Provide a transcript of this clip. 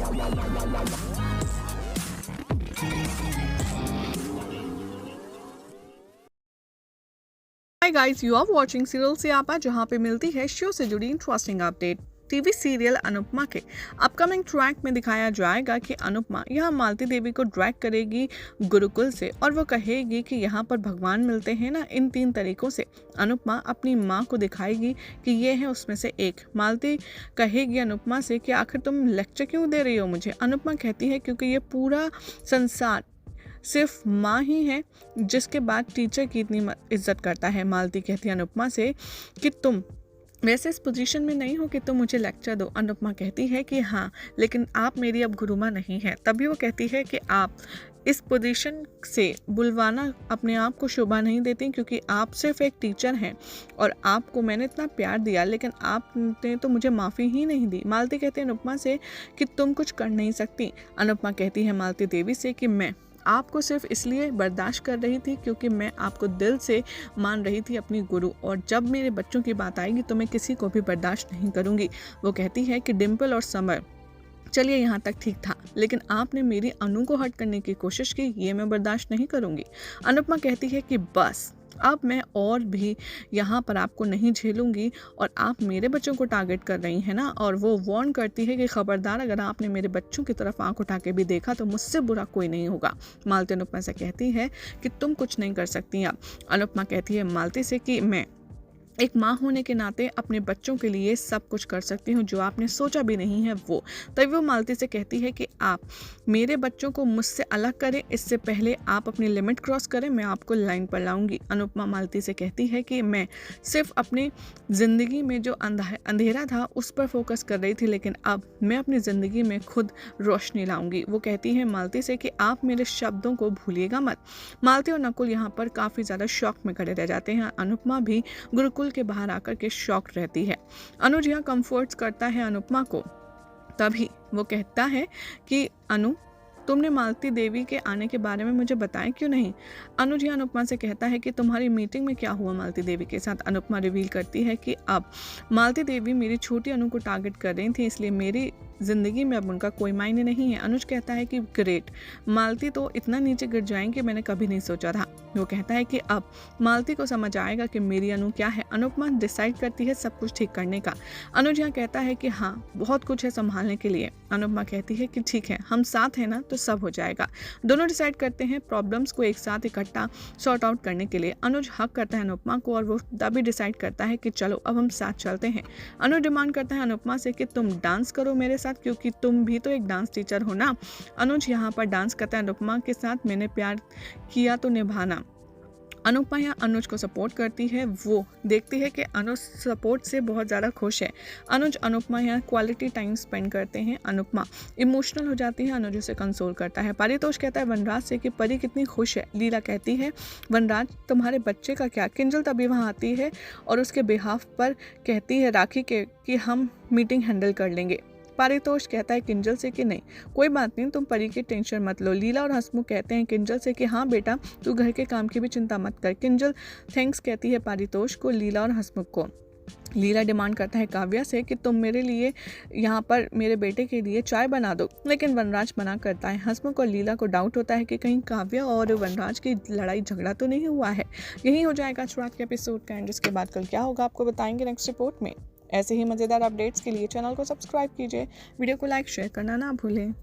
Hi guys, you are watching serial Siyapa, जहां पे मिलती है शो से जुड़ी interesting update. TV serial Anupama के अपकमिंग ट्रैक में दिखाया जाएगा कि अनुपमा यहाँ मालती देवी को ड्रैग करेगी गुरुकुल से, और वो कहेगी कि यहाँ पर भगवान मिलते हैं ना इन 3 तरीकों से। अनुपमा अपनी माँ को दिखाएगी कि ये है उसमें से एक। मालती कहेगी अनुपमा से कि आखिर तुम लेक्चर क्यों दे रही हो मुझे। अनुपमा कहती है क्योंकि ये पूरा संसार सिर्फ माँ ही है जिसके बाद टीचर की इतनी इज्जत करता है। मालती कहती है अनुपमा से कि तुम वैसे इस पोजीशन में नहीं हो कि तुम मुझे लेक्चर दो। अनुपमा कहती है कि हाँ, लेकिन आप मेरी अब गुरुमा नहीं है। तभी वो कहती है कि आप इस पोजीशन से बुलवाना अपने आप को शोभा नहीं देती, क्योंकि आप सिर्फ एक टीचर हैं और आपको मैंने इतना प्यार दिया, लेकिन आपने तो मुझे माफ़ी ही नहीं दी। मालती कहती है अनुपमा से कि तुम कुछ कर नहीं सकती। अनुपमा कहती है मालती देवी से कि मैं आपको सिर्फ इसलिए बर्दाश्त कर रही थी क्योंकि मैं आपको दिल से मान रही थी अपनी गुरु, और जब मेरे बच्चों की बात आएगी तो मैं किसी को भी बर्दाश्त नहीं करूंगी। वो कहती है कि डिम्पल और समर, चलिए यहाँ तक ठीक था, लेकिन आपने मेरी अनु को हर्ट करने की कोशिश की, ये मैं बर्दाश्त नहीं करूंगी। अनुपमा कहती है कि बस अब मैं और भी यहाँ पर आपको नहीं झेलूंगी, और आप मेरे बच्चों को टारगेट कर रही हैं ना। और वो वार्न करती है कि खबरदार, अगर आपने मेरे बच्चों की तरफ आंख उठा के भी देखा तो मुझसे बुरा कोई नहीं होगा। मालती अनुपमा से कहती है कि तुम कुछ नहीं कर सकती। अब अनुपमा कहती है मालती से कि मैं एक माँ होने के नाते अपने बच्चों के लिए सब कुछ कर सकती हूँ, जो आपने सोचा भी नहीं है वो। तभी वो मालती से कहती है कि आप मेरे बच्चों को मुझसे अलग करें, इससे पहले आप अपनी लिमिट क्रॉस करें, मैं आपको लाइन पर लाऊंगी। अनुपमा मालती से कहती है कि मैं सिर्फ अपनी ज़िंदगी में जो अंधेरा था उस पर फोकस कर रही थी, लेकिन अब मैं अपनी ज़िंदगी में खुद रोशनी लाऊंगी। वो कहती है मालती से कि आप मेरे शब्दों को भूलिएगा मत। मालती और नकुल यहाँ पर काफ़ी ज़्यादा शॉक में खड़े रह जाते हैं। अनुपमा भी गुरुकुल के बाहर आकर के शॉक रहती है। अनुज यहाँ कंफर्ट्स करता है अनुपमा को। तभी वो कहता है कि अनु, तुमने मालती देवी के आने के बारे में मुझे बताया क्यों नहीं। अनुज यहाँ अनुपमा से कहता है कि तुम्हारी मीटिंग में क्या हुआ मालती देवी के साथ। अनुपमा रिवील करती है कि अब मालती देवी मेरी छोटी अनु को टारगेट कर रही थी, इसलिए मेरी ज़िंदगी में अब उनका कोई मायने नहीं है। अनुज कहता है कि ग्रेट, मालती तो इतना नीचे गिर जाएंगे मैंने कभी नहीं सोचा था। वो कहता है कि अब मालती को समझ आएगा कि मेरी अनु क्या है। अनुपमा डिसाइड करती है सब कुछ ठीक करने का। अनुज यहाँ कहता है कि हाँ, बहुत कुछ है संभालने के लिए। अनुपमा कहती है कि ठीक है, हम साथ हैं ना, तो सब हो जाएगा। दोनों डिसाइड करते हैं प्रॉब्लम्स को एक साथ इकट्ठा सॉर्ट आउट करने के लिए। अनुज हक करता है अनुपमा को, और वो तभी डिसाइड करता है कि चलो अब हम साथ चलते हैं। अनुज डिमांड करता है अनुपमा से कि तुम डांस करो मेरे साथ, क्योंकि तुम भी तो एक डांस टीचर हो ना। अनुज यहाँ पर डांस करता है अनुपमा के साथ, मैंने प्यार किया तो निभाना। अनुपमा यहाँ अनुज को सपोर्ट करती है। वो देखती है कि अनुज सपोर्ट से बहुत ज़्यादा खुश है। अनुज अनुपमा यहाँ क्वालिटी टाइम स्पेंड करते हैं। अनुपमा इमोशनल हो जाती है, अनुज उसे कंसोल करता है। पारितोष कहता है वनराज से कि परी कितनी खुश है। लीला कहती है वनराज तुम्हारे बच्चे का क्या। किंजल तभी वहाँ आती है और उसके बिहाफ पर कहती है राखी के कि हम मीटिंग हैंडल कर लेंगे। पारितोष कहता है किंजल से कि नहीं, कोई बात नहीं, तुम परी की टेंशन मत लो। लीला और हंसमुख कहते हैं किंजल से कि हाँ बेटा, तू घर के काम की भी चिंता मत कर। किंजल थैंक्स कहती है पारितोष को, लीला और हंसमुख को। लीला डिमांड करता है काव्या से कि तुम मेरे लिए यहाँ पर मेरे बेटे के लिए चाय बना दो, लेकिन वनराज मना करता है। हंसमुख और लीला को डाउट होता है कि कहीं काव्या और वनराज की लड़ाई झगड़ा तो नहीं हुआ है। यही हो जाएगा आज रात के एपिसोड का एंड। इसके बाद कल क्या होगा आपको बताएंगे नेक्स्ट रिपोर्ट में। ऐसे ही मज़ेदार अपडेट्स के लिए चैनल को सब्सक्राइब कीजिए, वीडियो को लाइक शेयर करना ना भूलें।